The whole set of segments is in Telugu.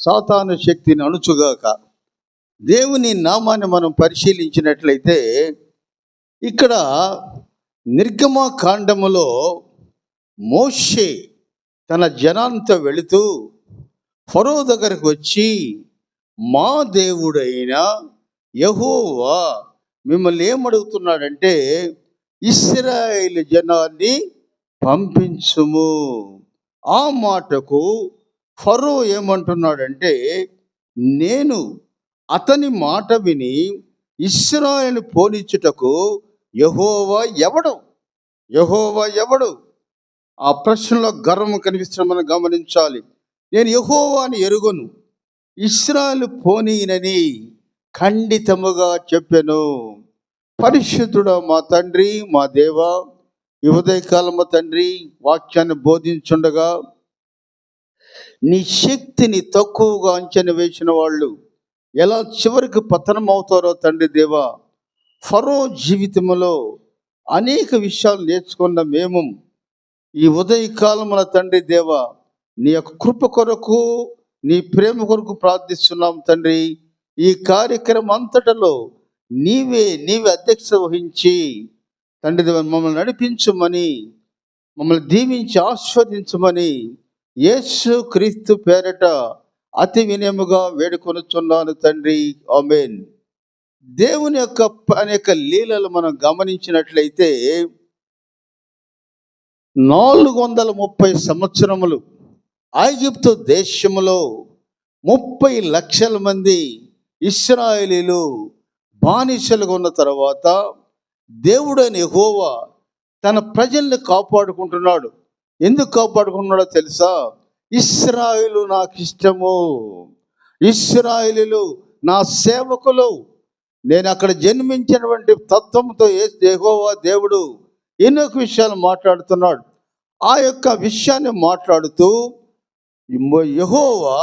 సాతాను శక్తిని అణుచుగాక. దేవుని నామాన్ని మనం పరిశీలించినట్లయితే ఇక్కడ నిర్గమకాండములో మోషే తన జనాంతో వెళుతూ ఫరో దగ్గరకు వచ్చి, మా దేవుడైన యెహోవా మిమ్మల్ని ఏమడుగుతున్నాడంటే ఇశ్రాయేలు జనాన్ని పంపించుము. ఆ మాటకు ఫరో ఏమంటున్నాడంటే, నేను అతని మాట విని ఇశ్రాయేలును పోనిచ్చుటకు యెహోవా ఎవడు? యెహోవా ఎవడు? ఆ ప్రశ్నలో గర్వం కనిపిస్తున్న మనం గమనించాలి. నేను యెహోవాని ఎరుగను, ఇశ్రాయేలు పోనీనని ఖండితముగా చెప్పెను. పరిశుద్ధుడా మా తండ్రి, మా దేవా, ఈ ఉదయకాలము తండ్రి వాక్యాన్ని బోధించుండగా నీ శక్తిని తక్కువగా అంచనా వేసిన వాళ్ళు ఎలా చివరికి పతనం అవుతారో తండ్రి దేవా, ఫరో జీవితంలో అనేక విషయాలు నేర్చుకున్న మేము ఈ ఉదయకాలమున తండ్రి దేవా నీ యొక్క కృప కొరకు, నీ ప్రేమ కొరకు ప్రార్థిస్తున్నాం తండ్రి. ఈ కార్యక్రమం అంతటలో నీవే అధ్యక్షత వహించి తండ్రి దేవ మమ్మల్ని నడిపించమని, మమ్మల్ని దీవించి ఆస్వాదించమని యేసు క్రీస్తు పేరట అతి వినయముగా వేడుకొనుచున్నాను తండ్రి. ఆమేన్. దేవుని యొక్క అనేక లీలలు మనం గమనించినట్లయితే 430 సంవత్సరములు ఐగుప్తు దేశములో 30 లక్షల మంది ఇశ్రాయేలీలు బానిసలుగా ఉన్న తర్వాత దేవుడైన యెహోవా తన ప్రజల్ని కాపాడుకుంటున్నాడు. ఎందుకు కాపాడుకుంటున్నాడో తెలుసా? ఇశ్రాయేలు నాకు ఇష్టము, ఇశ్రాయేలీలు నా సేవకులు. నేను అక్కడ జన్మించినటువంటి తత్వంతో యెహోవా దేవుడు ఎన్నో విషయాలు మాట్లాడుతున్నాడు. ఆ యొక్క విషయాన్ని మాట్లాడుతూ యెహోవా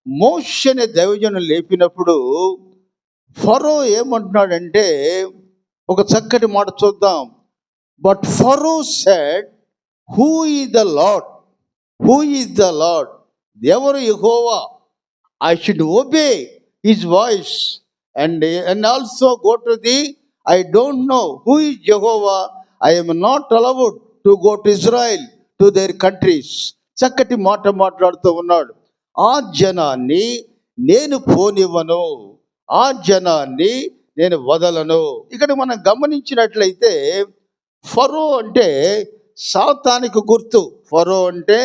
మోషేని దైవజనులు లేపినప్పుడు ఫరో ఏమంటున్నాడంటే, ఒక చక్కటి మాట చూద్దాం. But Pharaoh said, who is the lord? Who is the lord? ఎవరు Jehovah? I should obey his voice and also go to the, I don't know who is Jehovah. I am not allowed to go to Israel, to their countries. చక్కటి మాట మాట్లాడుతూ ఉన్నాడు. ఆ జనాన్ని నేను పోనివ్వను, ఆ జనాన్ని నేను వదలను. ఇక్కడ మనం గమనించినట్లయితే ఫరో అంటే సాతానికి గుర్తు. ఫరో అంటే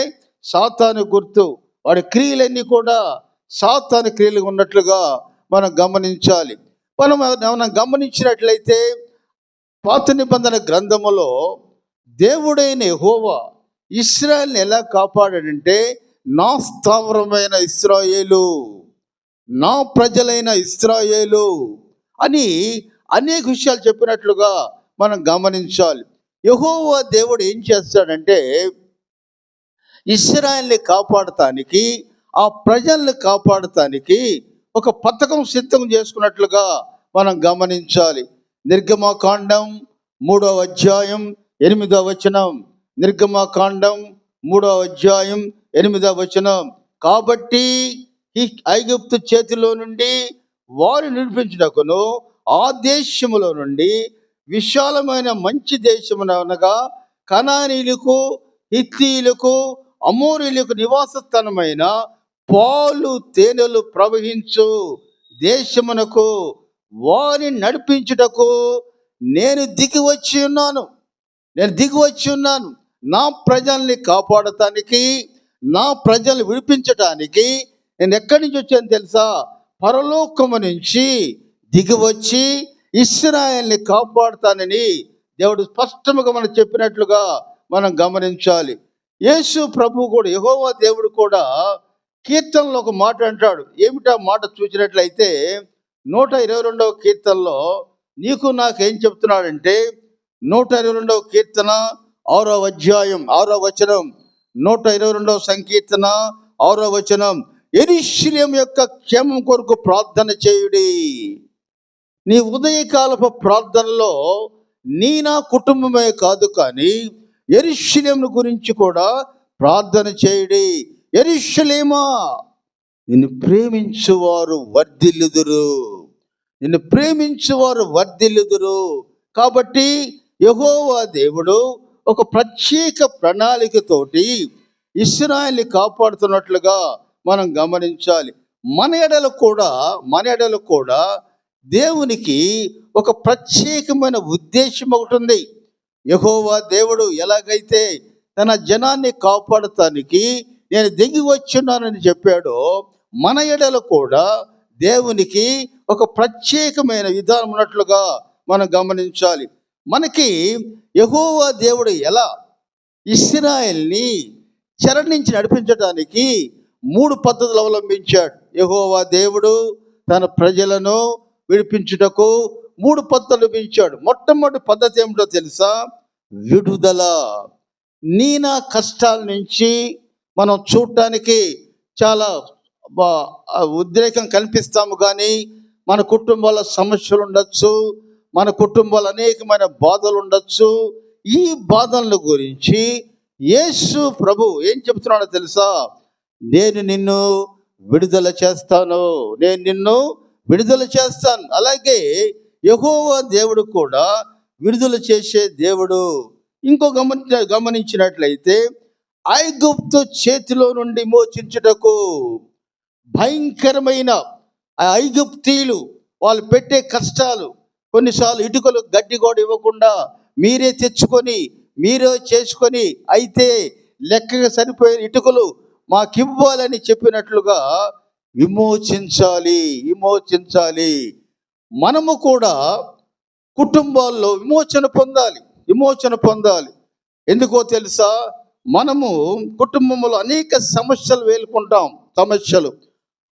సాతాను గుర్తు. వాడి క్రియలన్నీ కూడా సాతాను క్రియలు ఉన్నట్లుగా మనం గమనించాలి. మనం గమనించినట్లయితే పాత నిబంధన గ్రంథములో దేవుడైన యెహోవా ఇశ్రాయేలుని ఎలా కాపాడాడంటే, నా స్థావరమైన ఇశ్రాయేలు, నా ప్రజలైన ఇశ్రాయేలు అని అనేక విషయాలు చెప్పినట్లుగా మనం గమనించాలి. యెహోవా దేవుడు ఏం చేస్తాడంటే, ఇశ్రాయేలుని కాపాడటానికి, ఆ ప్రజల్ని కాపాడటానికి ఒక పథకం సిద్ధం చేసుకున్నట్లుగా మనం గమనించాలి. నిర్గమకాండం 3వ అధ్యాయం 8వ వచనం. నిర్గమకాండం 3వ అధ్యాయం 8వ వచనం. కాబట్టి ఈ ఐగుప్తు చేతిలో నుండి వారు విడిపించుటకును ఆ దేశములో నుండి విశాలమైన మంచి దేశమునగా కనానీయులకు, హిత్తీయులకు, అమోరీయులకు నివాస స్థానమైన పాలు తేనెలు ప్రవహించు దేశమునకు వారిని నడిపించుటకు నేను దిగి వచ్చి ఉన్నాను. నా ప్రజల్ని కాపాడటానికి, నా ప్రజల్ని విడిపించటానికి నేను ఎక్కడి నుంచి వచ్చాను తెలుసా? పరలోకము నుంచి దిగి వచ్చి ఇశ్రాయేలుని కాపాడుతానని దేవుడు స్పష్టంగా మనం చెప్పినట్లుగా మనం గమనించాలి. యేసు ప్రభు కూడా, యెహోవా దేవుడు కూడా కీర్తనలో ఒక మాట అంటాడు. ఏమిటా మాట చూసినట్లయితే 122వ కీర్తనలో నీకు నాకేం చెప్తున్నాడంటే, 122వ కీర్తన 6వ అధ్యాయం 6వ వచనం, 122వ సంకీర్తన 6వ వచనం. యెరూషలేము యొక్క క్షేమం కొరకు ప్రార్థన చేయుడి. నీ ఉదయకాలపు ప్రార్థనలో నా కుటుంబమే కాదు కానీ యెరూషలేము గురించి కూడా ప్రార్థన చేయుడి. యెరూషలేమా, నిన్ను ప్రేమించువారు వర్ధిల్లుదురు. నిన్ను ప్రేమించువారు వర్ధిల్లుదురు. కాబట్టి యెహోవా దేవుడు ఒక ప్రత్యేక ప్రణాళికతోటి ఇశ్రాయేలుని కాపాడుతున్నట్లుగా మనం గమనించాలి. మన ఎడల కూడా దేవునికి ఒక ప్రత్యేకమైన ఉద్దేశం ఒకటి ఉంది. యెహోవా దేవుడు ఎలాగైతే తన జనాన్ని కాపాడటానికి నేను దిగి వచ్చున్నానని చెప్పాడో, మన ఎడల కూడా దేవునికి ఒక ప్రత్యేకమైన విధానం ఉన్నట్లుగా మనం గమనించాలి. మనకి యెహోవా దేవుడు ఎలా ఇశ్రాయేల్ని చెర నుంచి నడిపించడానికి 3 పద్ధతులు అవలంబించాడు. యెహోవా దేవుడు తన ప్రజలను విడిపించుటకు 3 పద్ధతులు అవలంబించాడు. మొట్టమొదటి పద్ధతి ఏమిటో తెలుసా? విడుదల. నా కష్టాల నుంచి మనం చూడటానికి చాలా ఉద్రేకం కనిపిస్తాము, కానీ మన కుటుంబాల సమస్యలు ఉండొచ్చు, మన కుటుంబాలు అనేకమైన బాధలు ఉండొచ్చు. ఈ బాధల గురించి యేసు ప్రభు ఏం చెప్తున్నాడో తెలుసా? నేను నిన్ను విడుదల చేస్తాను, నేను నిన్ను విడుదల చేస్తాను. అలాగే యెహోవా దేవుడు కూడా విడుదల చేసే దేవుడు. ఇంకో గమనించినట్లయితే ఐగుప్తు చేతిలో నుండి మోచించుటకు భయంకరమైన ఐగుప్తీయులు వాళ్ళు పెట్టే కష్టాలు, కొన్నిసార్లు ఇటుకలు గడ్డి కూడా ఇవ్వకుండా మీరే తెచ్చుకొని మీరే చేసుకొని అయితే లెక్కగా సరిపోయే ఇటుకలు మాకివ్వాలని చెప్పినట్లుగా విమోచించాలి. మనము కూడా కుటుంబాల్లో విమోచన పొందాలి. ఎందుకో తెలుసా? మనము కుటుంబంలో అనేక సమస్యలు వేలుకుంటాం.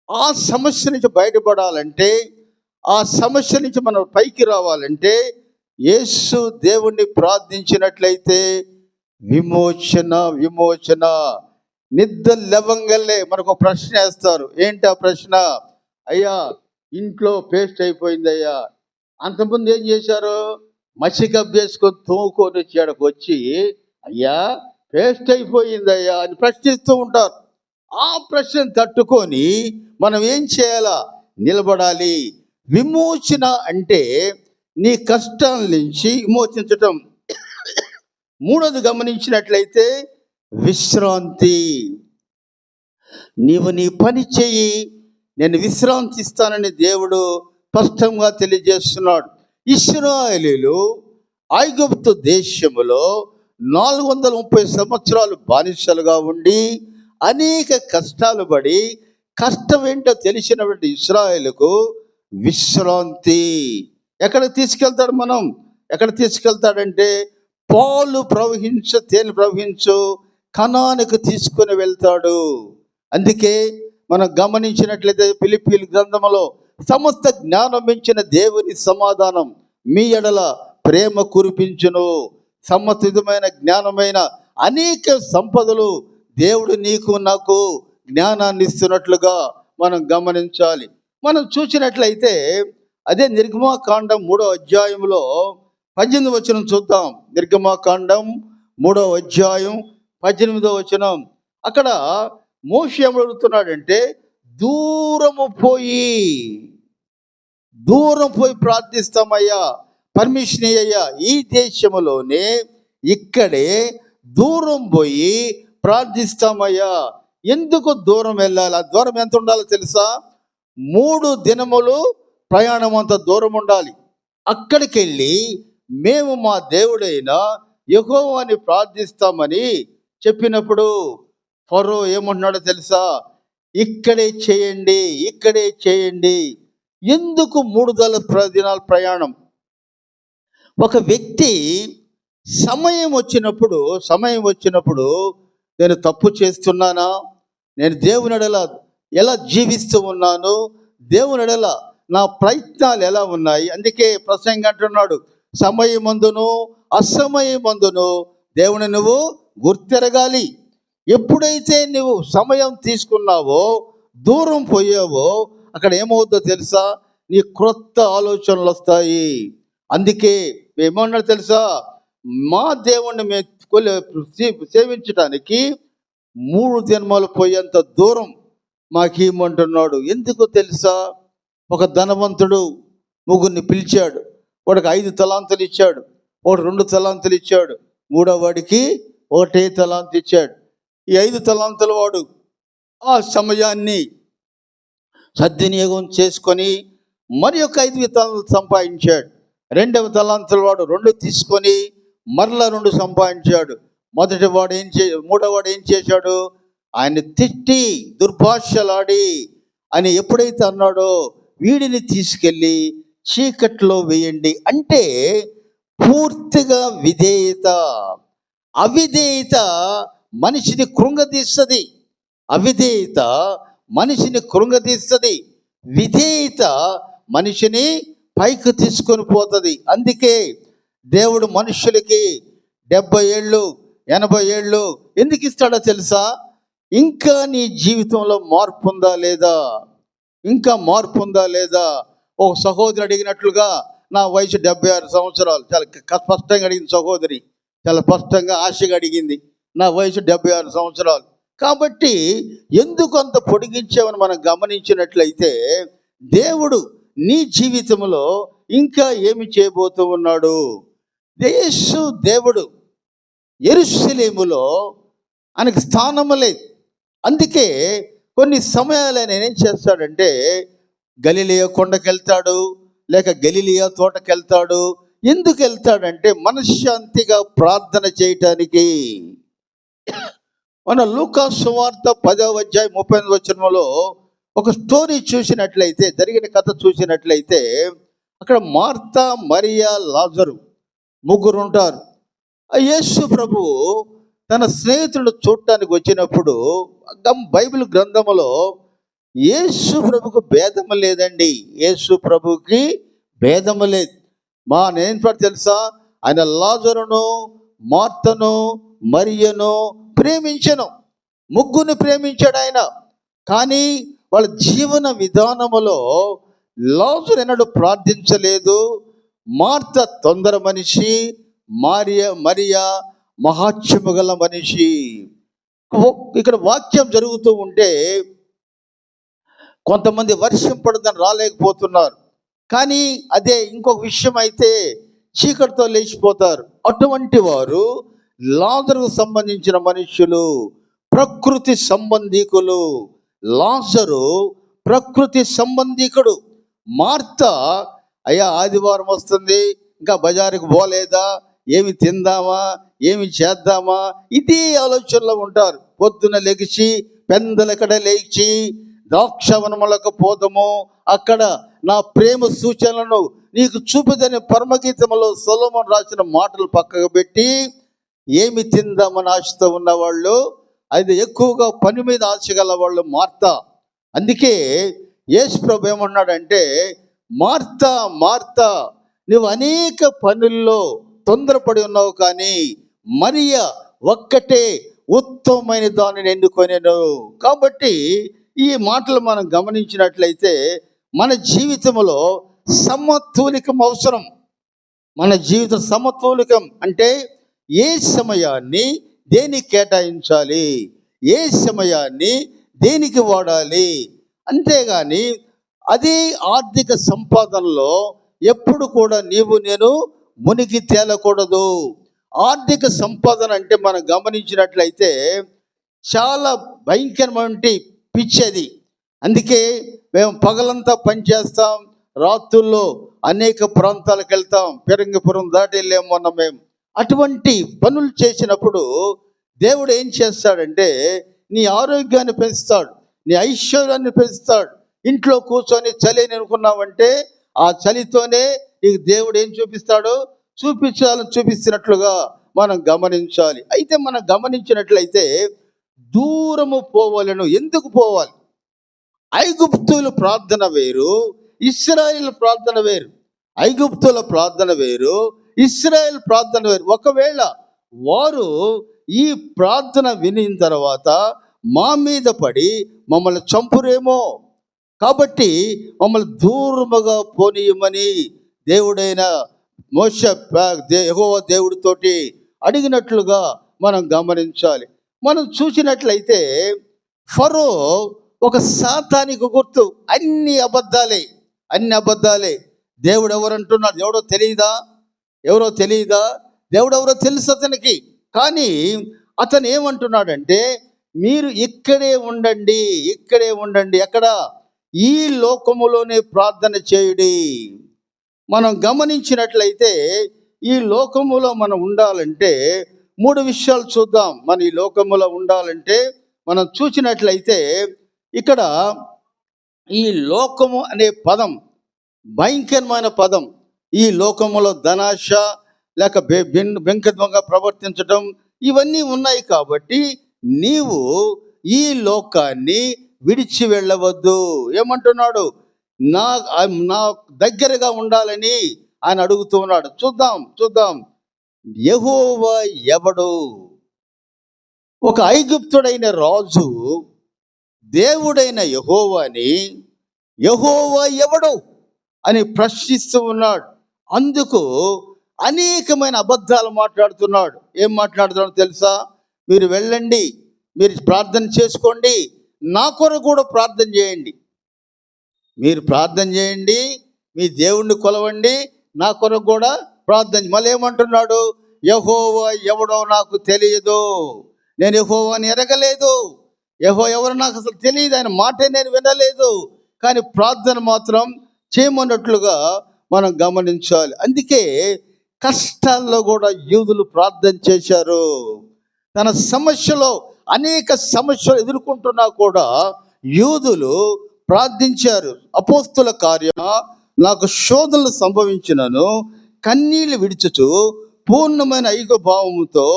ఆ సమస్య నుంచి బయటపడాలంటే, ఆ సమస్య నుంచి మనం పైకి రావాలంటే యేసు దేవుణ్ణి ప్రార్థించినట్లయితే విమోచన. నిద్ర లేవంగానే మనకు ప్రశ్న వేస్తారు. ఏంటి ఆ ప్రశ్న? అయ్యా ఇంట్లో పేస్ట్ అయిపోయింది అయ్యా. అంతకుముందు ఏం చేశారు? మసిగబ్బు వేసుకొని తోముకొని వచ్చాడకు వచ్చి అయ్యా పేస్ట్ అయిపోయిందయ్యా అని ప్రశ్నిస్తూ ఉంటారు. ఆ ప్రశ్నను తట్టుకొని మనం ఏం చేయాలా? నిలబడాలి. విమోచన అంటే నీ కష్టాల నుంచి విమోచించటం. మూడోది గమనించినట్లయితే విశ్రాంతి. నీవు నీ పని చెయ్యి, నేను విశ్రాంతి ఇస్తానని దేవుడు స్పష్టంగా తెలియజేస్తున్నాడు. ఇశ్రాయేలీయులు ఐగుప్తు దేశములో 430 సంవత్సరాలు బానిసలుగా ఉండి అనేక కష్టాలు పడి, కష్టం ఏంటో తెలిసినటువంటి ఇశ్రాయేలుకు విశ్రాంతి. ఎక్కడికి తీసుకెళ్తాడంటే పాలు తేనె ప్రవహించు కనానుకు తీసుకుని వెళ్తాడు. అందుకే మనం గమనించినట్లయితే ఫిలిప్పీయుల గ్రంథములో సమస్త జ్ఞానం మించిన దేవుని సమాధానం మీ ఎడల ప్రేమ కురిపించును. సమస్త విధమైన జ్ఞానమైన అనేక సంపదలు దేవుడు నీకు నాకు జ్ఞానాన్ని ఇస్తున్నట్లుగా మనం గమనించాలి. మనం చూసినట్లయితే అదే నిర్గమకాండం 3వ అధ్యాయంలో 18వ వచనం చూద్దాం. నిర్గమకాండం 3వ అధ్యాయం 18వ వచనం. అక్కడ మోషే ఏమడుగుతున్నాడంటే, దూరం పోయి ప్రార్థిస్తామయ్యా, పర్మిషన్ అయ్యా, ఈ దేశంలోనే ఇక్కడే దూరం పోయి ప్రార్థిస్తామయ్యా. ఎందుకు దూరం వెళ్ళాలి? ఆ దూరం ఎంత ఉండాలో తెలుసా? 3 దినములు ప్రయాణం అంత దూరం ఉండాలి. అక్కడికి వెళ్ళి మేము మా దేవుడైన యెహోవాని ప్రార్థిస్తామని చెప్పినప్పుడు ఫరో ఏమంటున్నాడో తెలుసా? ఇక్కడే చేయండి. ఎందుకు 3 దినాల ప్రయాణం? ఒక వ్యక్తి సమయం వచ్చినప్పుడు నేను తప్పు చేస్తున్నానా, నేను దేవుని ఎడల ఎలా జీవిస్తూ ఉన్నాను, దేవుని ఎడల నా ప్రయత్నాలు ఎలా ఉన్నాయి? అందుకే ప్రసంగి అంటున్నాడు, సమయమందును అసమయమందును దేవుని నువ్వు గుర్తెరగాలి. ఎప్పుడైతే నువ్వు సమయం తీసుకున్నావో, దూరం పోయావో, అక్కడ ఏమవుతుందో తెలుసా? నీ క్రొత్త ఆలోచనలు వస్తాయి. అందుకే ఏమన్నాడు తెలుసా? మా దేవుణ్ణి మేము సేవించడానికి 3 దినములు పోయేంత దూరం మాకేమంటున్నాడు. ఎందుకో తెలుసా? ఒక ధనవంతుడు ముగ్గురిని పిలిచాడు. వాడికి 5 తలాంతులు ఇచ్చాడు, ఒకడు 2 తలాంతులు ఇచ్చాడు, మూడో వాడికి 1 తలాంతు ఇచ్చాడు. ఈ 5 తలాంతుల వాడు ఆ సమయాన్ని సద్వినియోగం చేసుకొని మరి ఒక 5 తలాంతులు సంపాదించాడు. 2వ తలాంతుల వాడు 2 తీసుకొని మరలా 2 సంపాదించాడు. మూడో వాడు ఏం చేశాడు? ఆయన తిట్టి దుర్భాషలాడి ఆయన ఎప్పుడైతే అన్నాడో, వీడిని తీసుకెళ్ళి చీకట్లో వేయండి అంటే పూర్తిగా విధేయత. అవిధేయత మనిషిని కృంగదీస్తుంది. అవిధేయత మనిషిని కృంగదీస్తుంది. విధేయత మనిషిని పైకి తీసుకొని పోతుంది. అందుకే దేవుడు మనుషులకి 70 ఏళ్ళు 80 ఏళ్ళు ఎందుకు ఇస్తాడో తెలుసా? ఇంకా నీ జీవితంలో మార్పు ఉందా లేదా? ఇంకా మార్పు ఉందా లేదా? ఒక సహోదరి అడిగినట్లుగా నా వయసు 76 సంవత్సరాలు. చాలా స్పష్టంగా అడిగింది సహోదరి, చాలా స్పష్టంగా ఆశగా అడిగింది. నా వయసు 76 సంవత్సరాలు. కాబట్టి ఎందుకు అంత పొడిగించామని మనం గమనించినట్లయితే, దేవుడు నీ జీవితంలో ఇంకా ఏమి చేయబోతూ ఉన్నాడు? దేవుడు యెరూషలేములో ఆయనకు స్థానము లేదు. అందుకే కొన్ని సమయాలు ఆయన ఏం చేస్తాడంటే, గలిలయ కొండకెళ్తాడు, లేక గలిలయ తోటకెళ్తాడు. ఎందుకు వెళ్తాడంటే మనశ్శాంతిగా ప్రార్థన చేయటానికి. మన లూకా సువార్త 10వ అధ్యాయం 38వ వచనంలో ఒక స్టోరీ చూసినట్లయితే, జరిగిన కథ చూసినట్లయితే, అక్కడ మార్తా, మరియా, లాజరు ముగ్గురు ఉంటారు. యేసు ప్రభువు తన స్నేహితుడు చూడటానికి వచ్చినప్పుడు బైబిల్ గ్రంథములో యేసు ప్రభుకు భేదము లేదండి. యేసు ప్రభుకి భేదము లేదు. నేను తెలుసా, ఆయన లాజరును, మార్తను, మరియను ప్రేమించను. ముగ్గురిని ప్రేమించాడు ఆయన. కానీ వాళ్ళ జీవన విధానములో లాజరు ఎన్నడూ ప్రార్థించలేదు. మార్త తొందర మనిషి, మరియా మహాత్మ్యము గల మనిషి. ఇక్కడ వాక్యం జరుగుతూ ఉంటే కొంతమంది వర్షం పడదని రాలేకపోతున్నారు. కానీ అదే ఇంకొక విషయం అయితే చీకటితో లేచిపోతారు. అటువంటి వారు లాజరుకు సంబంధించిన మనుష్యులు, ప్రకృతి సంబంధికులు. లాజరు ప్రకృతి సంబంధికుడు. మార్త, అయ్యా ఆదివారం వస్తుంది, ఇంకా బజారుకు పోలేదా, ఏమి తిందామా, ఏమి చేద్దామా, ఇది ఆలోచనలో ఉంటారు. పొద్దున లెగిసి పెందలకడ లేచి ద్రాక్షవనములకు పోదము, అక్కడ నా ప్రేమ సూచనలను నీకు చూపుదని పరమగీతములో సొలొమోను రాసిన మాటలు పక్కకు పెట్టి ఏమి తిందామని ఆశతో ఉన్నవాళ్ళు, అది ఎక్కువగా పని మీద ఆశ గల వాళ్ళు మార్త. అందుకే యేసు ప్రభు ఏమన్నాడంటే, మార్తా మార్తా, నువ్వు అనేక పనుల్లో తొందరపడి ఉన్నావు, కానీ మరియా ఒక్కటే ఉత్తమమైన దానిని ఎన్నుకొనెను. కాబట్టి ఈ మాటలు మనం గమనించినట్లయితే మన జీవితంలో సమతులికం అవసరం. మన జీవిత సమతులికం అంటే ఏ సమయాన్ని దేనికి కేటాయించాలి, ఏ సమయాన్ని దేనికి వాడాలి. అంతేగాని అది ఆర్థిక సంపాదనలో ఎప్పుడు కూడా నేను మునిగి తేలకూడదు. ఆర్థిక సంపాదన అంటే మనం గమనించినట్లయితే చాలా భయంకరమైన పిచ్చేది. అందుకే మేము పగలంతా పనిచేస్తాం, రాత్రుల్లో అనేక ప్రాంతాలకు వెళ్తాం. పెరంగిపురం దాటి వెళ్ళాము మొన్న మేము. అటువంటి పనులు చేసినప్పుడు దేవుడు ఏం చేస్తాడంటే నీ ఆరోగ్యాన్ని పెంచుతాడు, నీ ఐశ్వర్యాన్ని పెంచుతాడు. ఇంట్లో కూర్చొని చలి అనుకున్నావంటే ఆ చలితోనే నీకు దేవుడు ఏం చూపిస్తాడో చూపిస్తున్నట్లుగా మనం గమనించాలి. అయితే మనం గమనించినట్లయితే దూరము పోవాలను. ఎందుకు పోవాలి? ఐగుప్తుల ప్రార్థన వేరు, ఇశ్రాయేలు ప్రార్థన వేరు. ఐగుప్తుల ప్రార్థన వేరు, ఇశ్రాయేల్ ప్రార్థన వేరు. ఒకవేళ వారు ఈ ప్రార్థన వినిన తర్వాత మా మీద పడి మమ్మల్ని చంపురేమో, కాబట్టి మమ్మల్ని దూరముగా పోనీయమని దేవుడైన మోషే యెహోవా దేవుడితోటి అడిగినట్లుగా మనం గమనించాలి. మనం చూసినట్లయితే ఫరో ఒక సాతానికి గుర్తు. అన్ని అబద్ధాలే, అన్ని అబద్ధాలే. దేవుడు ఎవరంటున్నాడు? ఎవరో తెలియదా? దేవుడు ఎవరో తెలుసు అతనికి. కానీ అతను ఏమంటున్నాడంటే, మీరు ఇక్కడే ఉండండి, ఇక్కడే ఉండండి. ఎక్కడ? ఈ లోకములోనే ప్రార్థన చేయుడి. మనం గమనించినట్లయితే ఈ లోకములో మనం ఉండాలంటే 3 విషయాలు చూద్దాం. మన ఈ లోకములో ఉండాలంటే మనం చూసినట్లయితే ఇక్కడ ఈ లోకము అనే పదం భయంకరమైన పదం. ఈ లోకములో ధనాశ లేక బెంకత్వంగా ప్రవర్తించడం ఇవన్నీ ఉన్నాయి. కాబట్టి నీవు ఈ లోకాన్ని విడిచి వెళ్ళవద్దు. ఏమంటున్నాడు? నా నా దగ్గరగా ఉండాలని ఆయన అడుగుతూ ఉన్నాడు. చూద్దాం. యెహోవా ఎవడు? ఒక ఐగుప్తుడైన రాజు దేవుడైన యెహోవా ఎవడు అని ప్రశ్నిస్తూ ఉన్నాడు. అందుకు అనేకమైన అబద్ధాలు మాట్లాడుతున్నాడు. ఏం మాట్లాడుతున్నాడో తెలుసా? మీరు వెళ్ళండి, మీరు ప్రార్థన చేసుకోండి, నా కొరకు కూడా ప్రార్థన చేయండి. మీరు ప్రార్థన చేయండి, మీ దేవుణ్ణి కొలవండి, నా కొరకు కూడా ప్రార్థన. మళ్ళీ ఏమంటున్నాడు? యెహోవా ఎవడో నాకు తెలియదు, నేను యెహోవాని ఎరగలేదు, ఎవరు నాకు అసలు తెలియదు, ఆయన మాటే నేను వినలేదు. కానీ ప్రార్థన మాత్రం చేయమన్నట్లుగా మనం గమనించాలి. అందుకే కష్టాల్లో కూడా యూదులు ప్రార్థన చేశారు. తన సమస్యలో అనేక సమస్యలు ఎదుర్కొంటున్నా కూడా యూదులు ప్రార్థించారు. అపోస్తుల కార్యం, నాకు శోధనలు సంభవించినను కన్నీళ్లు విడిచుచు పూర్ణమైన ఐక్య భావముతో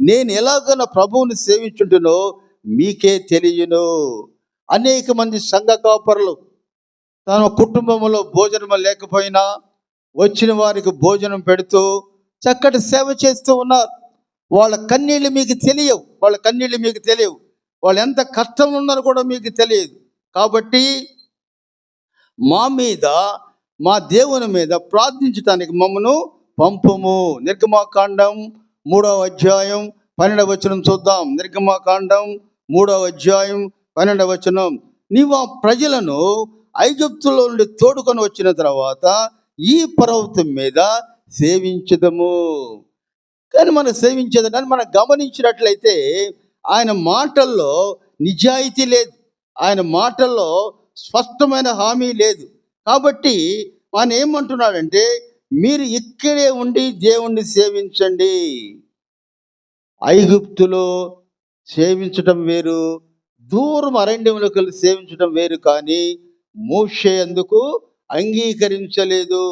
నేను ఎలాగ నా ప్రభువుని సేవించుంటునో మీకే తెలియను. అనేక మంది సంఘ కాపరులు తన కుటుంబంలో భోజనం లేకపోయినా వచ్చిన వారికి భోజనం పెడుతూ చక్కటి సేవ చేస్తూ ఉన్నారు. వాళ్ళ కన్నీళ్ళు మీకు తెలియవు, వాళ్ళు ఎంత కష్టంలో ఉన్నారో కూడా మీకు తెలియదు. కాబట్టి మా మీద, మా దేవుని మీద ప్రార్థించడానికి మమ్మను పంపుము. నిర్గమాకాండం 3వ అధ్యాయం 12వ వచనం చూద్దాం. నిర్గమాకాండం 3వ అధ్యాయం 12వ వచనం. నీవు ఆ ప్రజలను ఐగుప్తులో నుండి తోడుకొని వచ్చిన తర్వాత ఈ పర్వతం మీద సేవించదము. కానీ మనం సేవించేదని మనం గమనించినట్లయితే ఆయన మాటల్లో నిజాయితీ లేదు, ఆయన మాటల్లో స్పష్టమైన హామీ లేదు. కాబట్టి ఆయన ఏమంటున్నాడంటే, మీరు ఇక్కడే ఉండి దేవుణ్ణి సేవించండి. ఐగుప్తులో సేవించడం వేరు, దూరం అరణ్యంలోకి వెళ్ళి సేవించడం వేరు. కానీ మోషే అందుకు అంగీకరించలేదు.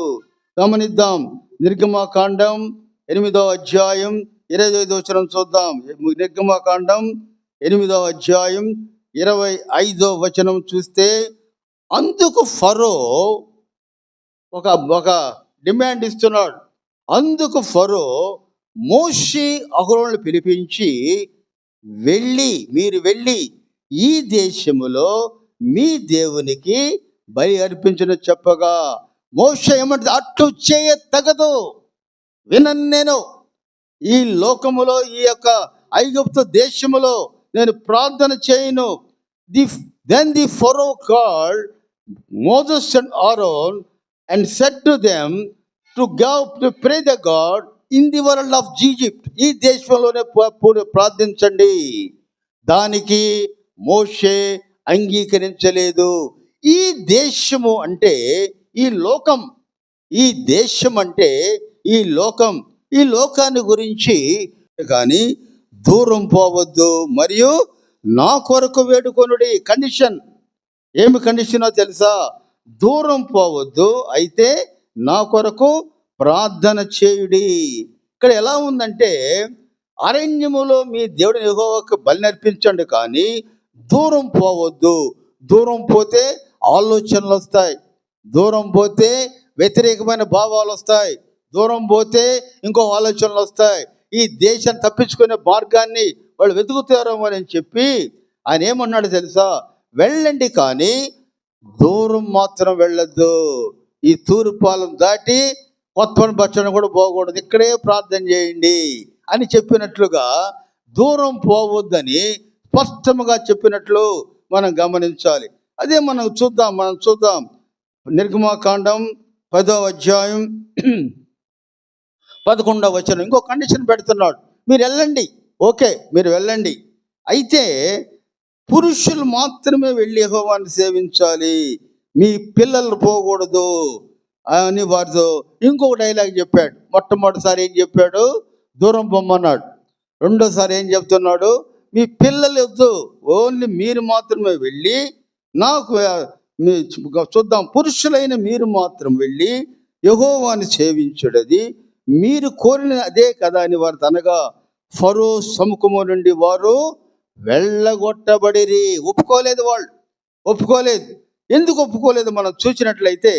గమనిద్దాం. నిర్గమాకాండం 8వ అధ్యాయం 25వ వచనం చూద్దాం. నిర్గమాకాండం 8వ అధ్యాయం 25వ వచనం చూస్తే, అందుకు ఫరో ఒక డిమాండ్ ఇస్తున్నాడు. అందుకు ఫరో మోషే అహరోనును పిలిపించి, మీరు వెళ్ళి ఈ దేశములో మీ దేవునికి బలి అర్పించను చెప్పగా, మోషే ఏమంటే, అట్లు చేయ తగదు, వినను నేను. ఈ లోకములో, ఈ యొక్క ఐగుప్తు దేశములో నేను ప్రార్థన చేయను. Then the Pharaoh called Moses and Aaron and said to them to go to pray the God in the world of Egypt. ఈ దేశంలోనే ప్రార్థించండి. దానికి మోషే అంగీకరించలేదు. ఈ దేశము అంటే ఈ లోకం, ఈ దేశం అంటే ఈ లోకం. ఈ లోకాన్ని గురించి కానీ దూరం పోవద్దు, మరియు నా కొరకు వేడుకొనుడి. కండిషన్, ఏమి కండిషనో తెలుసా? దూరం పోవద్దు, అయితే నా కొరకు ప్రార్థన చేయుడి. ఇక్కడ ఎలా ఉందంటే, అరణ్యములో మీ దేవుడిని యెహోవాకు బలి అర్పించండి, కానీ దూరం పోవద్దు. దూరం పోతే ఆలోచనలు వస్తాయి, దూరం పోతే వ్యతిరేకమైన భావాలు వస్తాయి, దూరం పోతే ఇంకో ఆలోచనలు వస్తాయి. ఈ దేశం తప్పించుకునే మార్గాన్ని వాళ్ళు వెతుకుతారేమో అని చెప్పి ఆయన ఏమన్నాడు తెలుసా? వెళ్ళండి, కానీ దూరం మాత్రం వెళ్ళొద్దు. ఈ తూర్పాలం దాటి కొత్తపల్లి బచ్చను కూడా పోకూడదు, ఇక్కడే ప్రార్థన చేయండి అని చెప్పినట్లుగా దూరం పోవద్దని స్పష్టంగా చెప్పినట్లు మనం గమనించాలి. అదే మనం చూద్దాం నిర్గమాకాండం 10వ అధ్యాయం 11వ వచనం. ఇంకో కండిషన్ పెడుతున్నాడు, మీరు వెళ్ళండి, ఓకే మీరు వెళ్ళండి, అయితే పురుషులు మాత్రమే వెళ్ళి యెహోవాను సేవించాలి, మీ పిల్లలు పోకూడదు అని వారితో ఇంకొక డైలాగ్ చెప్పాడు. మొట్టమొదటిసారి ఏం చెప్పాడు? దూరం పొమ్మన్నాడు. రెండోసారి ఏం చెప్తున్నాడు? మీ పిల్లలు వద్దు, ఓన్లీ మీరు మాత్రమే వెళ్ళి నాకు చూద్దాం, పురుషులైన మీరు మాత్రం వెళ్ళి యెహోవాను సేవించుడది మీరు కోరిన అదే కదా అని వారు అనగా ఫరో సముఖము నుండి వారు వెళ్ళగొట్టబడిరి. ఒప్పుకోలేదు. ఎందుకు ఒప్పుకోలేదు? మనం చూసినట్లయితే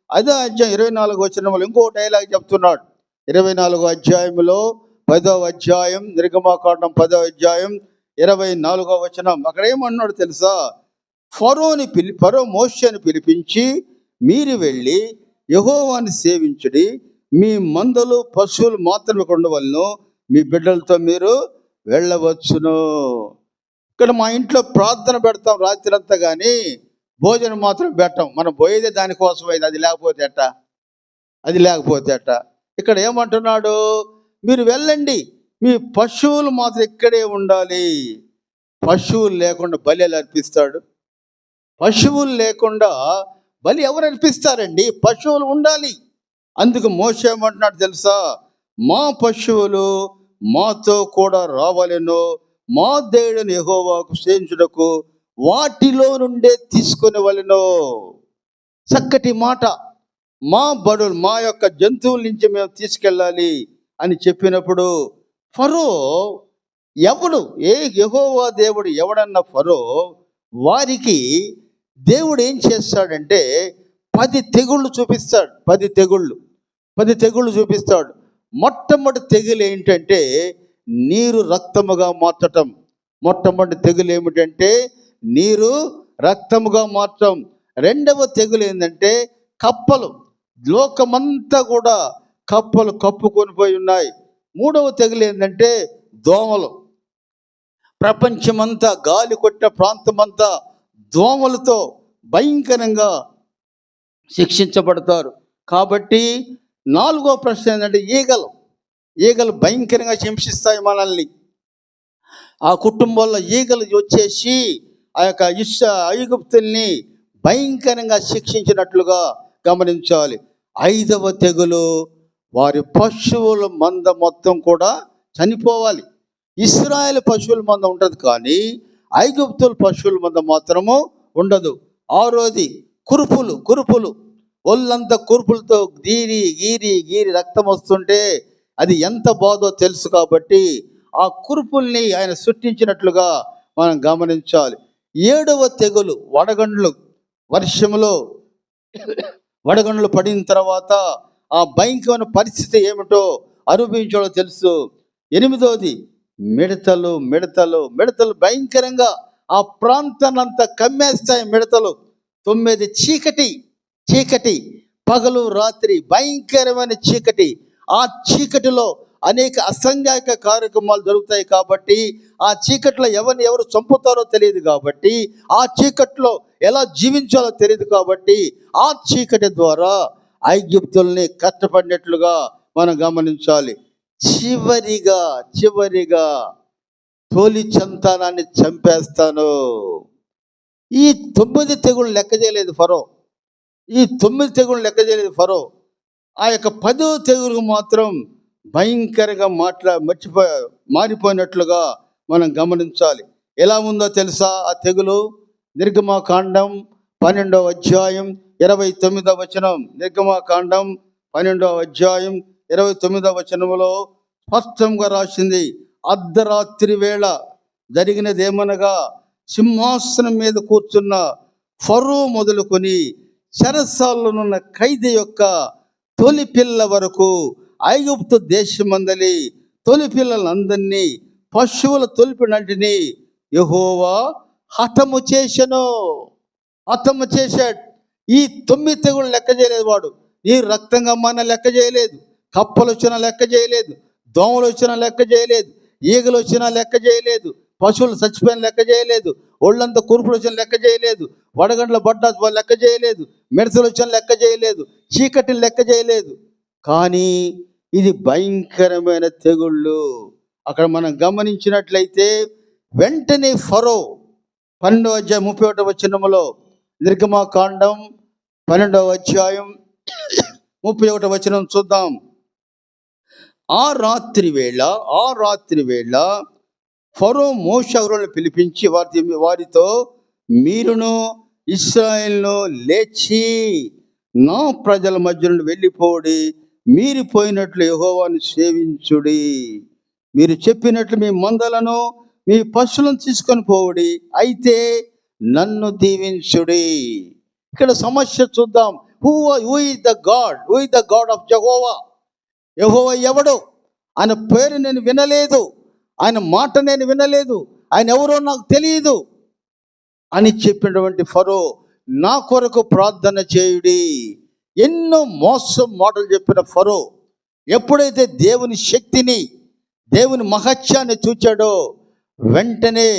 అదే అధ్యాయం 24వ వచనంలో ఇంకో డైలాగ్ చెప్తున్నాడు. 24వ అధ్యాయంలో 10వ అధ్యాయం నిర్గమాకాండం 10వ అధ్యాయం 24వ వచనం. అక్కడ ఏమన్నాడు తెలుసా? ఫరో మోషేను పిలిపించి, మీరు వెళ్ళి యెహోవాను సేవించుడి, మీ మందలు పశువులు మాత్రమే ఉండవలను, మీ బిడ్డలతో మీరు వెళ్ళవచ్చును. ఇక్కడ మా ఇంట్లో ప్రార్థన పెడతాం రాత్రి అంతా, కానీ భోజనం మాత్రం పెట్టాం. మనం పోయేదే దానికోసమైంది, అది లేకపోతే అట్ట. ఇక్కడ ఏమంటున్నాడు? మీరు వెళ్ళండి, మీ పశువులు మాత్రం ఇక్కడే ఉండాలి. పశువులు లేకుండా బలి ఎలా అర్పిస్తాడు? పశువులు లేకుండా బలి ఎవరు అర్పిస్తారండి? పశువులు ఉండాలి. అందుకు మోషే ఏమంటున్నాడు తెలుసా? మా పశువులు మాతో కూడా రావాలెను, మా దేవుడైన యెహోవాకు సేవించుటకు వాటిలో నుండే తీసుకొని వలెను. చక్కటి మాట. మా యొక్క జంతువుల నుంచి మేము తీసుకెళ్ళాలి అని చెప్పినప్పుడు ఫరో ఎవడు? యెహోవా దేవుడు ఎవడన్న ఫరో వారికి దేవుడు ఏం చేస్తాడంటే 10 తెగుళ్ళు చూపిస్తాడు. 10 తెగుళ్ళు చూపిస్తాడు. మొట్టమొదటి తెగులు ఏంటంటే నీరు రక్తముగా మార్చటం. మొట్టమొదటి తెగులు ఏమిటంటే నీరు రక్తముగా మార్చడం. రెండవ తెగులు ఏంటంటే కప్పలు, లోకమంతా కూడా కప్పలు కప్పుకొని పోయి ఉన్నాయి. మూడవ తెగులు ఏంటంటే దోమలు. ప్రపంచమంతా, గాలి కొట్టిన ప్రాంతమంతా దోమలతో భయంకరంగా శిక్షించబడతారు. కాబట్టి 4వ ప్రశ్న ఏంటంటే ఈగలు భయంకరంగా హింసిస్తాయి మనల్ని. ఆ కుటుంబంలో ఈగలు వచ్చేసి ఆ యొక్క ఐగుప్తుల్ని భయంకరంగా శిక్షించినట్లుగా గమనించాలి. 5వ తెగులు వారి పశువుల మంద మొత్తం కూడా చనిపోవాలి. ఇశ్రాయేలు పశువుల మంద ఉంటుంది, కానీ ఐగుప్తుల పశువుల మంద మాత్రము ఉండదు. 6వది కురుపులు. ఒళ్ళంతా కురుపులతో గీరి రక్తం వస్తుంటే అది ఎంత బాధో తెలుసు. కాబట్టి ఆ కురుపుల్ని ఆయన సృష్టించినట్లుగా మనం గమనించాలి. 7వ తెగులు వడగండ్లు. వర్షంలో వడగండ్లు పడిన తర్వాత ఆ భయంకరమైన పరిస్థితి ఏమిటో అనుభవించాలో తెలుసు. 8వది మిడతలు భయంకరంగా ఆ ప్రాంతాన్ని అంతా కమ్మేస్తాయి మిడతలు. 9 చీకటి, పగలు రాత్రి భయంకరమైన చీకటి. ఆ చీకటిలో అనేక అసంఘిక కార్యక్రమాలు జరుగుతాయి. కాబట్టి ఆ చీకట్లో ఎవరు చంపుతారో తెలియదు. కాబట్టి ఆ చీకట్లో ఎలా జీవించాలో తెలియదు. కాబట్టి ఆ చీకటి ద్వారా ఐగుప్తుల్ని కష్టపడినట్లుగా మనం గమనించాలి. చివరిగా తోలి సంతానాన్ని చంపేస్తాను. ఈ 9 తెగుళ్ళు లెక్క చేయలేదు ఫరో. ఆ యొక్క 10వ తెగులు మాత్రం భయంకరంగా మారిపోయినట్లుగా మనం గమనించాలి. ఎలా ఉందో తెలుసా ఆ తెగులు? నిర్గమాకాండం 12వ అధ్యాయం 29వ వచనం. నిర్గమాకాండం 12వ అధ్యాయం 29వ వచనంలో స్పష్టంగా రాసింది, అర్ధరాత్రి వేళ జరిగినదేమనగా సింహాసనం మీద కూర్చున్న ఫరో మొదలుకొని చెరసాలలోనున్న ఖైదీ యొక్క తొలి పిల్ల వరకు ఐగుప్తు దేశమందలి తొలి పిల్లలందరినీ, పశువుల తొలిపినంటిని యెహోవా హతము చేశాడు. ఈ 9 తెగుళ్ళు లెక్క చేయలేదు వాడు. ఈ రక్తంగా మన లెక్క చేయలేదు, కప్పలు వచ్చిన లెక్క చేయలేదు, దోమలు వచ్చిన లెక్క చేయలేదు, ఈగలు వచ్చిన లెక్క చేయలేదు, పశువులు చచ్చిపోయిన లెక్క చేయలేదు. ఒళ్ళంతా కురుపులు వచ్చిన లెక్క చేయలేదు, వడగండ్ల పడ్డా లెక్క చేయలేదు, మెడసలు వచ్చిన లెక్క చేయలేదు, చీకటిని లెక్క చేయలేదు. కానీ ఇది భయంకరమైన తెగుళ్ళు. అక్కడ మనం గమనించినట్లయితే వెంటనే ఫరో 12వ అధ్యాయం 31వ వచనములో, నిర్గమాకాండం 12వ అధ్యాయం 31వ వచనం చూద్దాం. ఆ రాత్రి వేళ ఫరో మోషే పిలిపించి వారితో, మీరును ఇశ్రాయేలును లేచి నా ప్రజల మధ్య నుండి వెళ్ళిపోడి, మీరు పోయినట్లు యెహోవాను సేవించుడి, మీరు చెప్పినట్లు మీ మందలను మీ పశువులను తీసుకొని పోవుడి, అయితే నన్ను దీవించుడి. ఇక్కడ సమస్య చూద్దాం. Who is the god of Jehovah? Jehovah ఎవడు? ఆయన పేరు నేను వినలేదు, ఆయన మాట నేను వినలేదు, ఆయన ఎవరో నాకు తెలియదు అని చెప్పినటువంటి ఫరో, నా కొరకు ప్రార్థన చేయుడి. ఎన్నో మోసం మాటలు చెప్పిన ఫరో ఎప్పుడైతే దేవుని శక్తిని, దేవుని మహత్యాన్ని చూచాడో వెంటనే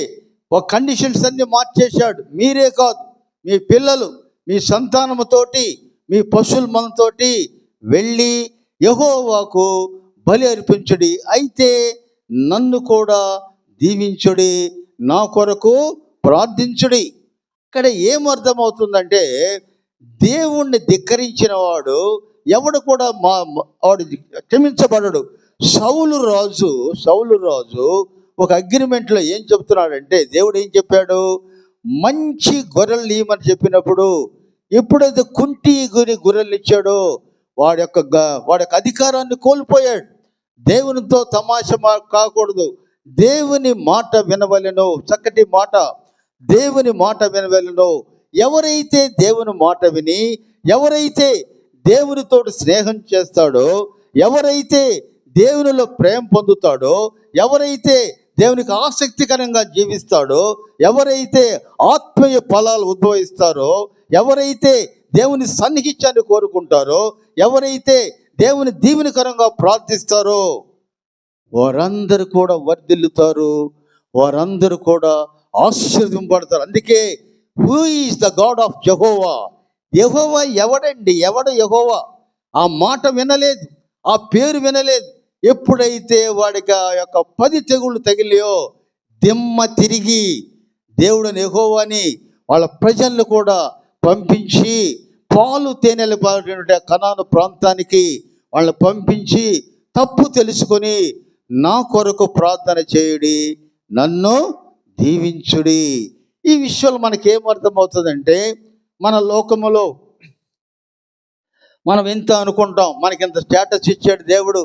ఒక కండిషన్స్ అన్ని మార్చేశాడు. మీరే కాదు, మీ పిల్లలు, మీ సంతానముతోటి, మీ పశువుల మనతోటి వెళ్ళి యెహోవాకు బలి అర్పించుడి, అయితే నన్ను కూడా దీవించుడి, నా కొరకు ప్రార్థించుడి. ఇక్కడ ఏమర్థమవుతుందంటే, దేవుణ్ణి ధిక్కరించిన వాడు ఎవడు కూడా వాడు క్షమించబడడు. సౌలు రాజు ఒక అగ్రిమెంట్లో ఏం చెప్తున్నాడంటే, దేవుడు ఏం చెప్పాడు? మంచి గొర్రెలు ఇవ్వమని చెప్పినప్పుడు, ఎప్పుడైతే కుంటి గొర్రెలు ఇచ్చాడో వాడి యొక్క అధికారాన్ని కోల్పోయాడు. దేవునితో తమాషా కాకూడదు, దేవుని మాట వినవలెను. చక్కటి మాట, దేవుని మాట వినవలెను. ఎవరైతే దేవుని మాట విని, ఎవరైతే దేవునితో స్నేహం చేస్తాడో, ఎవరైతే దేవునిలో ప్రేమ పొందుతాడో, ఎవరైతే దేవునికి ఆసక్తికరంగా జీవిస్తాడో, ఎవరైతే ఆత్మీయ ఫలాలు ఉద్భవిస్తారో, ఎవరైతే దేవుని సన్నిహిత్యాన్ని కోరుకుంటారో, ఎవరైతే దేవుని దీవెనకరంగా ప్రార్థిస్తారో, వారందరూ కూడా వర్ధిల్లుతారు, వారందరూ కూడా ఆశీర్వదింపబడతారు. అందుకే who is the god of Jehovah? Jehovah ఎవడండి? ఎవడు యెహోవా? ఆ మాట వినలేదు, ఆ పేరు వినలేదు. ఎప్పుడైతే వాడికి ఆ యొక్క 10 తెగుళ్ళు తగిలియో, దిమ్మ తిరిగి దేవుడిని యెహోవాని వాళ్ళ ప్రజలను కూడా పంపించి, పాలు తేనెలు పారినటువంటి కనాను ప్రాంతానికి వాళ్ళని పంపించి, తప్పు తెలుసుకొని నా కొరకు ప్రార్థన చేయుడి, నన్ను దీవించుడి. ఈ విషయాలు మనకేమర్థమవుతుందంటే, మన లోకములో మనం ఎంత అనుకుంటాం, మనకింత స్టేటస్ ఇచ్చాడు దేవుడు,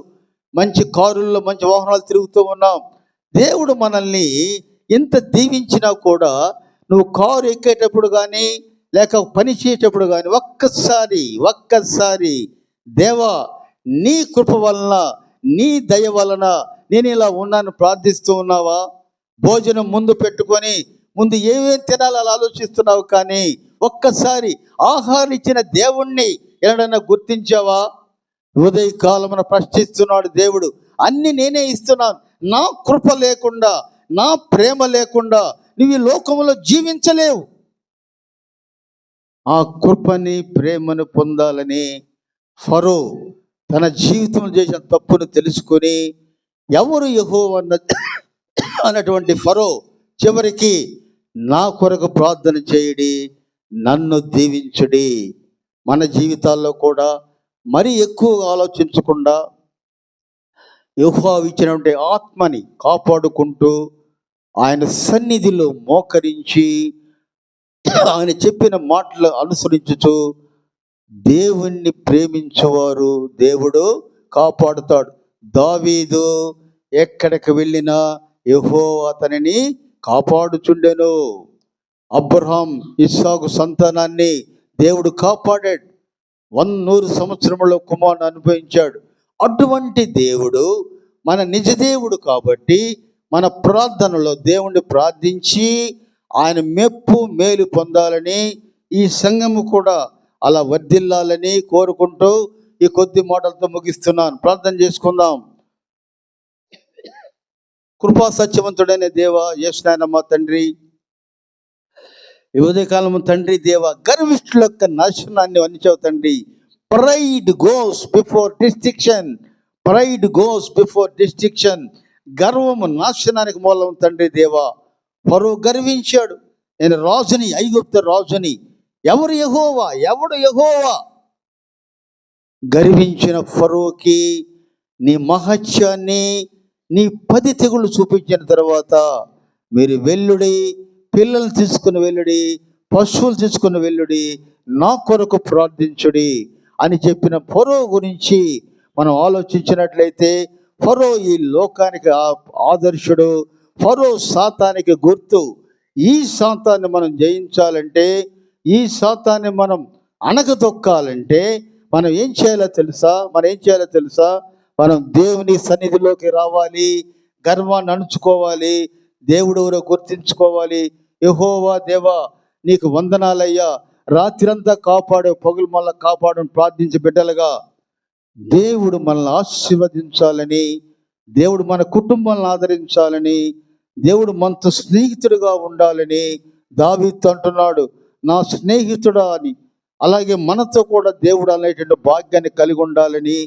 మంచి కారుల్లో మంచి వాహనాలు తిరుగుతూ ఉన్నాం. దేవుడు మనల్ని ఎంత దీవించినా కూడా, నువ్వు కారు ఎక్కేటప్పుడు కానీ లేక పని చేసేటప్పుడు కానీ ఒక్కసారి దేవా నీ కృప వలన, నీ దయ వలన నేను ఇలా ఉన్నాను ప్రార్థిస్తూ ఉన్నావా? భోజనం ముందు పెట్టుకొని ముందు ఏమేం తినాలి అలా ఆలోచిస్తున్నావు, కానీ ఒక్కసారి ఆహారం ఇచ్చిన దేవుణ్ణి ఎక్కడైనా గుర్తించావా? ఉదయకాలమున ప్రశ్నిస్తున్నాడు దేవుడు, అన్ని నేనే ఇస్తున్నాను, నా కృప లేకుండా, నా ప్రేమ లేకుండా నువ్వు ఈ లోకంలో జీవించలేవు. ఆ కృపని, ప్రేమను పొందాలని ఫరో తన జీవితంలో చేసిన తప్పును తెలుసుకొని, ఎవరు యెహోవా అన్నటువంటి ఫరో చివరికి నా కొరకు ప్రార్థన చేయుడి, నన్ను దీవించుడి. మన జీవితాల్లో కూడా మరి ఎక్కువగా ఆలోచించకుండా యెహోవా ఇచ్చినటువంటి ఆత్మని కాపాడుకుంటూ, ఆయన సన్నిధిలో మోకరించి, ఆయన చెప్పిన మాటలు అనుసరించుచు దేవుణ్ణి ప్రేమించేవారు దేవుడు కాపాడుతాడు. దావీదు ఎక్కడికి వెళ్ళినా యెహోవా అతనిని కాపాడుచుండెను. అబ్రహాం, ఇస్సాకు సంతానాన్ని దేవుడు కాపాడాడు. 100 సంవత్సరములో కుమారుని అనుభవించాడు. అటువంటి దేవుడు మన నిజ దేవుడు కాబట్టి, మన ప్రార్థనలో దేవుణ్ణి ప్రార్థించి ఆయన మెప్పు మేలు పొందాలని, ఈ సంఘము కూడా అలా వర్ధిల్లాలని కోరుకుంటూ ఈ కొద్ది మాటలతో ముగిస్తున్నాను. ప్రార్థన చేసుకుందాం. కృపా సత్యవంతుడైన దేవా, యేసు నాయన మా తండ్రి, ఈ ఉదయకాలము తండ్రి దేవ, గర్విష్ఠుల యొక్క నాశనాన్ని వర్ణించావు తండ్రి. Pride goes before డిస్ట్రిక్షన్, pride goes before డిస్ట్రిక్షన్. గర్వము నాశనానికి మూలం తండ్రి దేవ. ఫరో గర్వించాడు, నేను రాజుని, ఐగుప్తు రాజుని. ఎవరు యెహోవా, ఎవడు యెహోవా? గర్వించిన ఫరోకి నీ మహత్యాన్ని, నీ 10 తెగుళ్ళు చూపించిన తర్వాత, మీరు వెళ్ళుడి, పిల్లల్ని తీసుకుని వెళ్ళుడి, పశువులు తీసుకుని వెళ్ళుడి, నా కొరకు ప్రార్థించుడి అని చెప్పిన ఫరో గురించి మనం ఆలోచించినట్లయితే, ఫరో ఈ లోకానికి ఆదర్శుడు, ఫరో సాతానికి గుర్తు. ఈ సాతాన్ని మనం జయించాలంటే, ఈ సాతాన్ని మనం అణగదొక్కాలంటే మనం ఏం చేయాలో తెలుసా? మనం దేవుని సన్నిధిలోకి రావాలి, గర్వాన్ని అణుచుకోవాలి, దేవుడు ఎవరో గుర్తించుకోవాలి. యెహోవా దేవా, నీకు వందనాలయ్యా, రాత్రంతా కాపాడు, పగులు మళ్ళా కాపాడు ప్రార్థించి బిడ్డలుగా దేవుడు మనల్ని ఆశీర్వదించాలని, దేవుడు మన కుటుంబాలను ఆదరించాలని, దేవుడు మనతో స్నేహితుడిగా ఉండాలని దావీదు అంటున్నాడు, నా స్నేహితుడా అని. అలాగే మనతో కూడా దేవుడు అనేటువంటి భాగ్యాన్ని కలిగి ఉండాలని,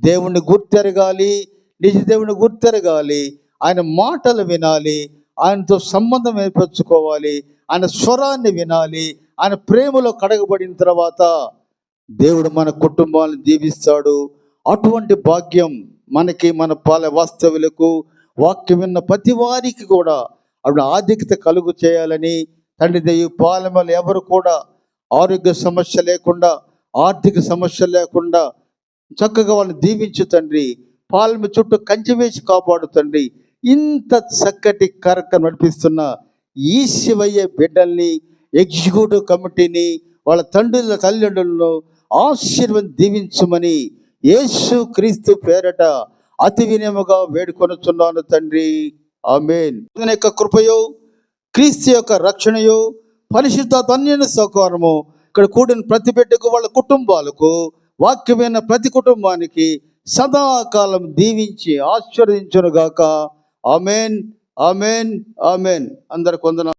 దేవుణ్ణి గుర్తెరగాలి, నిజ దేవుని గుర్తెరగాలి, ఆయన మాటలు వినాలి, ఆయనతో సంబంధం ఏర్పరచుకోవాలి, ఆయన స్వరాన్ని వినాలి. ఆయన ప్రేమలో కడగబడిన తర్వాత దేవుడు మన కుటుంబాలను దీవిస్తాడు. అటువంటి భాగ్యం మనకి, మన వాస్తవులకు, వాక్యం విన్న ప్రతి వారికి కూడా అప్పుడు ఆధిక్యత కలుగు చేయాలని తండ్రి దేవి పాలెంలో ఎవరు కూడా ఆరోగ్య సమస్య లేకుండా, ఆర్థిక సమస్య లేకుండా చక్కగా వాళ్ళని దీవించు తండ్రి. పాలెం చుట్టూ కంచె వేసి కాపాడు తండ్రి. ఇంత చక్కటి కార్యక్రమం నడిపిస్తున్న ఈ శివయ్య బిడ్డల్ని, ఎగ్జిక్యూటివ్ కమిటీని, వాళ్ళ తల్లిదండ్రులను ఆశీర్వాదం దీవించమని యేసు క్రీస్తు పేరట అతి వినయముగా వేడుకొనుచున్నాను తండ్రి. ఆమేన్. దేవుని యొక్క కృపయో, క్రీస్తు యొక్క రక్షణయో, పరిశుద్ధాత్మ అన్యోన్య సహకారము ఇక్కడ కూడిన ప్రతి బిడ్డకు, వాళ్ళ కుటుంబాలకు, వాక్యమైన ప్రతి కుటుంబానికి సదాకాలం దీవించి ఆశీర్వదించును గాక. ఆమేన్, ఆమేన్, ఆమేన్. అందరికి వందనాలు.